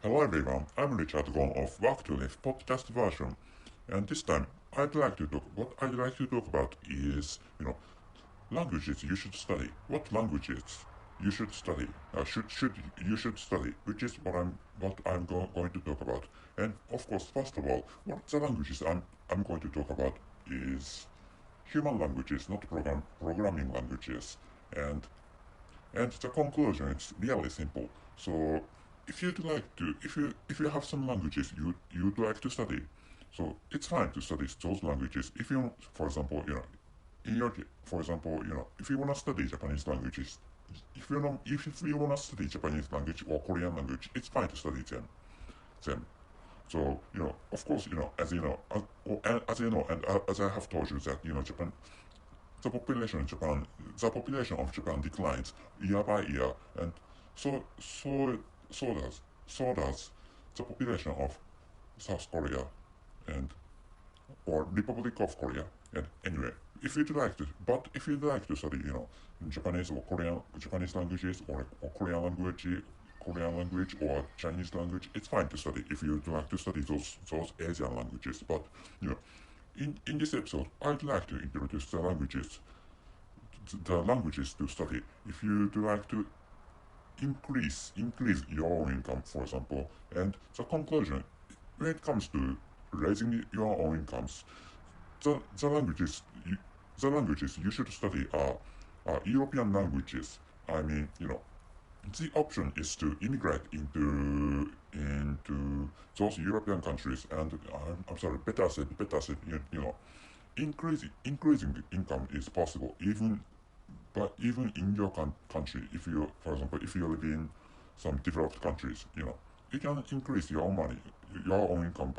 Hello everyone, I'm Richard Gon of Work to Live podcast version, and this time I'd like to talk about is languages you should study. What languages you should study? Should you should study, which is going to talk about. And of course, first of all, what the languages I'm going to talk about is human languages, not programming languages, and and the conclusion is really simple. So if you have some languages you'd like to study, so it's fine to study those languages. If you, for example, in your for example, if you wanna study Japanese languages, if you wanna study Japanese language or Korean language, it's fine to study them. So of course, as you know, and as I have told you that Japan the population of Japan declines year by year, and so so so does the population of South Korea and or Republic of Korea. And anyway, if you'd like to study, Japanese languages or Korean language or Chinese language, it's fine to study if you'd like to study those Asian languages. But in this episode, I'd like to introduce the languages to study if you'd like to increase your own income, for example. And the conclusion, when it comes to raising your own incomes, the languages you should study are European languages. I mean, the option is to immigrate into those European countries, and I'm sorry, better said, increasing income is possible even in your country. If you, for example, if you live in some developed countries, you can increase your own money, your own income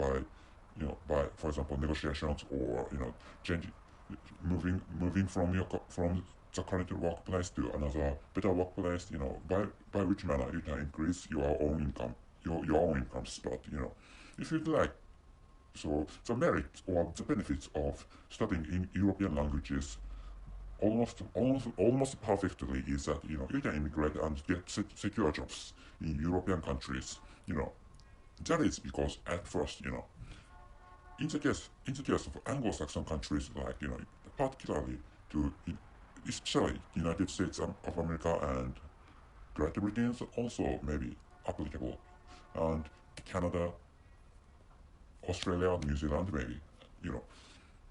by, for example, negotiations, or change moving from the current workplace to another better workplace. By which manner you can increase your own income, your own income spot. If you'd like. So the merit or the benefits of studying in European languages almost perfectly is that you can immigrate and get secure jobs in European countries. That is because at first, in the case of Anglo-Saxon countries, like particularly to especially United States of America and Great Britain is also maybe applicable, and Canada, Australia, New Zealand, maybe. You know,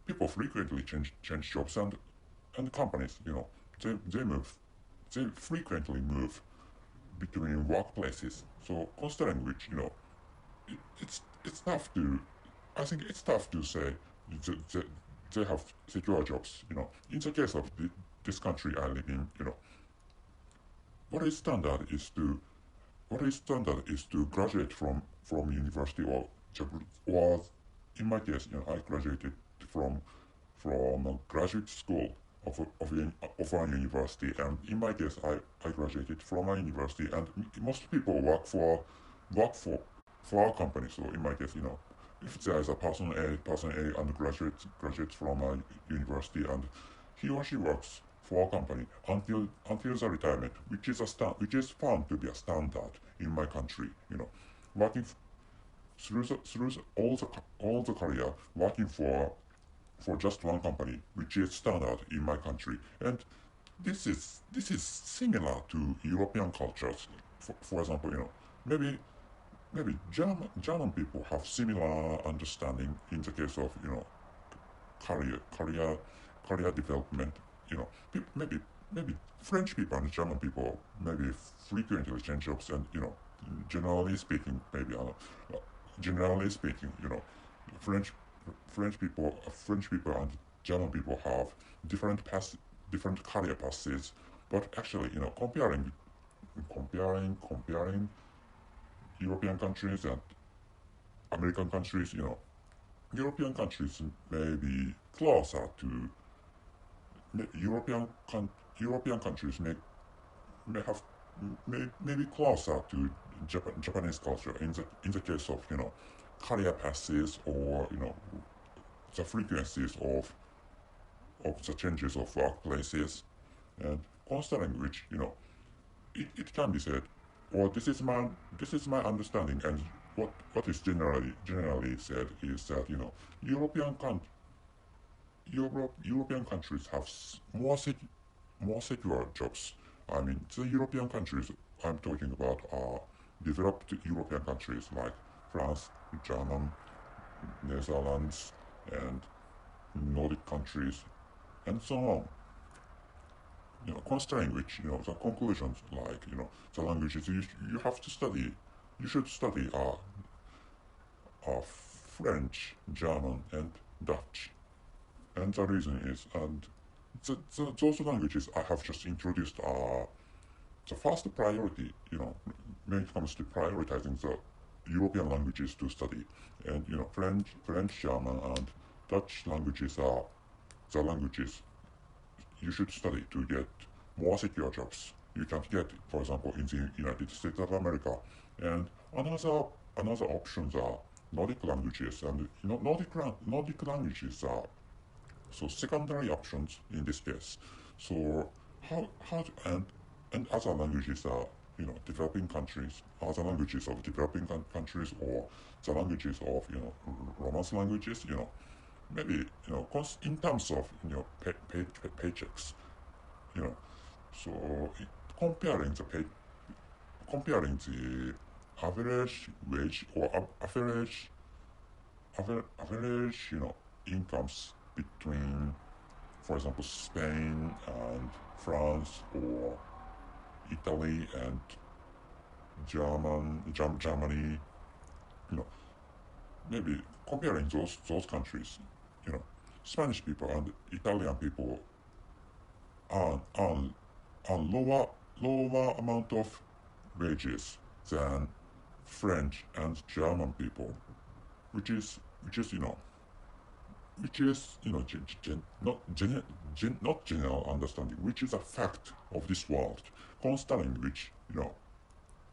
people frequently change jobs, and companies, they frequently move between workplaces. So considering which, it's tough to, I think it's tough to say that they have secure jobs. In the case of this country I live in, what is standard is to graduate from university, or in my case, I graduated from a graduate school of a university, and in my case, I graduated from a university, and most people work for our company. So in my case, if there is a person A and graduates from a university, and he or she works for a company until the retirement, which is found to be a standard in my country. Working all the career, working for just one company, which is standard in my country. And this is similar to European cultures. For example, maybe German people have similar understanding in the case of career career career development. Maybe French people and German people maybe frequently change jobs, and generally speaking, generally speaking, French French people and German people have different career paths. But actually, comparing European countries and American countries, European countries may be closer to European European countries may have may be closer to Japanese culture in the case of career paths, or the frequencies of the changes of workplaces. And considering which, it can be said, or this is my understanding, and what is generally said is that European countries have more secure jobs. I mean, the European countries I'm talking about are developed European countries like France, Germany, Netherlands, and Nordic countries, and so on. Considering which, the conclusions like, the languages you have to study, you should study French, German, and Dutch. And the reason is, and those languages I have just introduced are the first priority, when it comes to prioritizing the European languages to study. And, French, German, and Dutch languages are the languages you should study to get more secure jobs you can't get, for example, in the United States of America. And another options are Nordic languages, and Nordic languages are so secondary options in this case. So how and other languages are developing countries, other languages of developing countries, or the languages of Romance languages, maybe in terms of paychecks, you know. So comparing comparing the average wage or average incomes between, for example, Spain and France, or Italy and Germany, you know, maybe comparing those countries, you know, Spanish people and Italian people earn lower amount of wages than French and German people, which is not general understanding, which is a fact of this world, considering which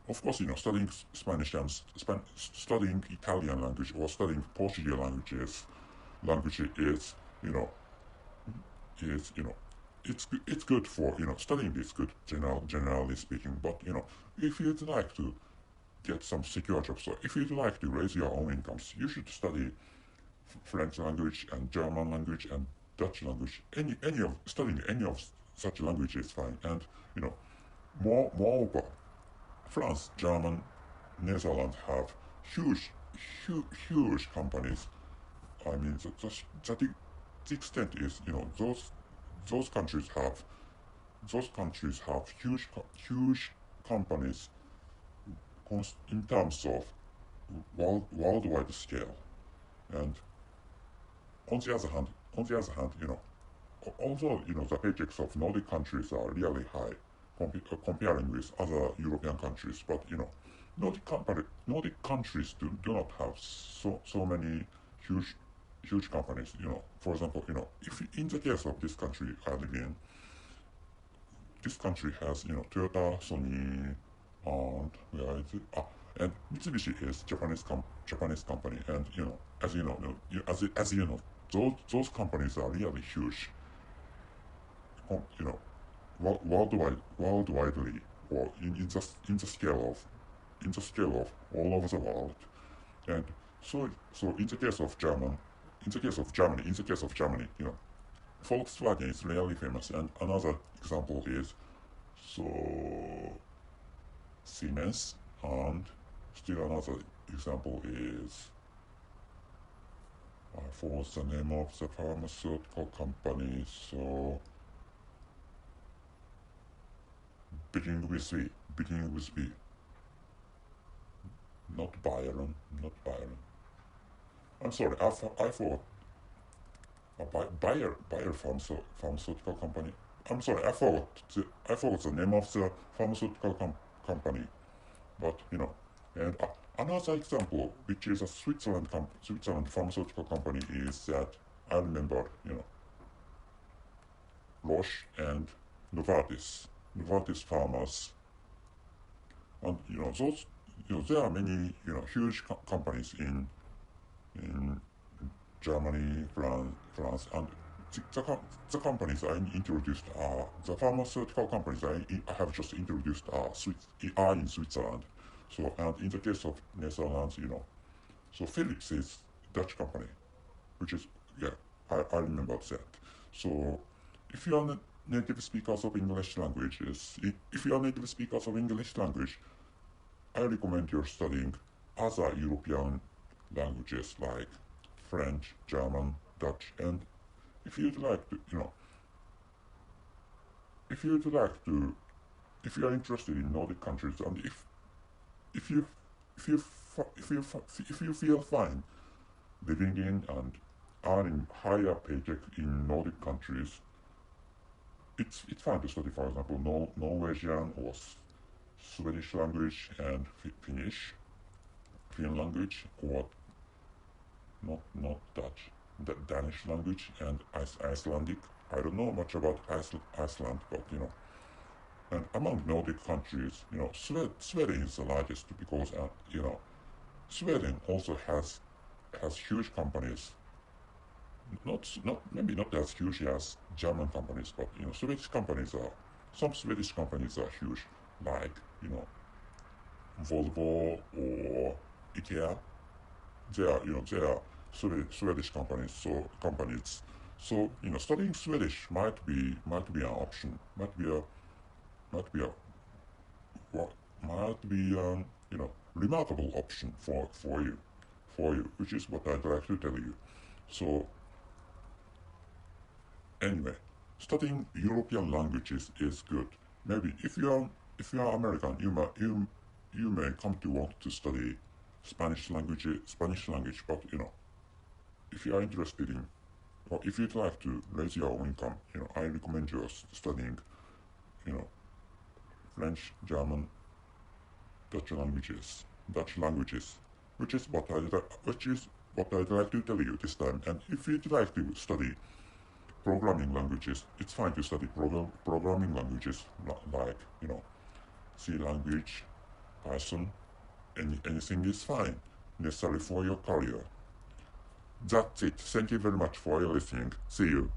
of course studying Spanish and studying Italian language or studying Portuguese language is is it's good for studying is good generally speaking, but if you'd like to get some secure jobs, so if you'd like to raise your own incomes, you should study French language and German language and Dutch language. Any of studying any of such languages is fine. And moreover, France, German, Netherlands have huge companies. I mean, the extent is those countries have huge companies in terms of worldwide scale. And on the other hand, although the paychecks of Nordic countries are really high comparing with other European countries, but Nordic countries do not have so many huge companies. For example, if in the case of this country I live in, this country has Toyota, Sony, and where is it? And Mitsubishi is Japanese company, and as you know, those companies are really huge. Worldwidely, or in the scale of all over the world. And so in the case of Germany, Volkswagen is really famous. And another example is Siemens, and still another example is I forgot the name of the pharmaceutical company. So beginning with B. Not Byron. I'm sorry, I forgot. Bayer pharmaceutical company. I'm sorry, I forgot the name of the pharmaceutical company. But and another example, which is a Switzerland pharmaceutical company, is that I remember Roche and Novartis Pharma's, and those there are many huge companies in Germany, France, and the companies I introduced are the pharmaceutical companies I have just introduced are in Switzerland. So, and in the case of Netherlands, so Philips is Dutch company, which is, yeah, I remember that. So if you are native speakers of English languages, if you are native speakers of English language, I recommend you studying other European languages like French, German, Dutch, and if you'd like to, if you'd like to, if you are interested in Nordic countries, and if you if you if you feel fine living in and earning higher paycheck in Nordic countries, it's fine to study, for example, Norwegian or Swedish language and Finnish, Finnish language, or not Dutch, the Danish language and Icelandic. I don't know much about Iceland, but and among Nordic countries, Sweden is the largest because Sweden also has huge companies. Not maybe not as huge as German companies, but some Swedish companies are huge, like Volvo or IKEA. They are Swedish companies. So studying Swedish might be an option. Might be a what might be remarkable option for you, which is what I'd like to tell you. So anyway, studying European languages is good. Maybe if you are American, you may come to want to study Spanish language, but if you are interested in, or if you'd like to raise your own income, I recommend you studying, you know, French, German, Dutch languages, which is what I'd like to tell you this time. And if you'd like to study programming languages, it's fine to study programming languages like C language, Python, anything is fine, necessary for your career. That's it. Thank you very much for your listening. See you.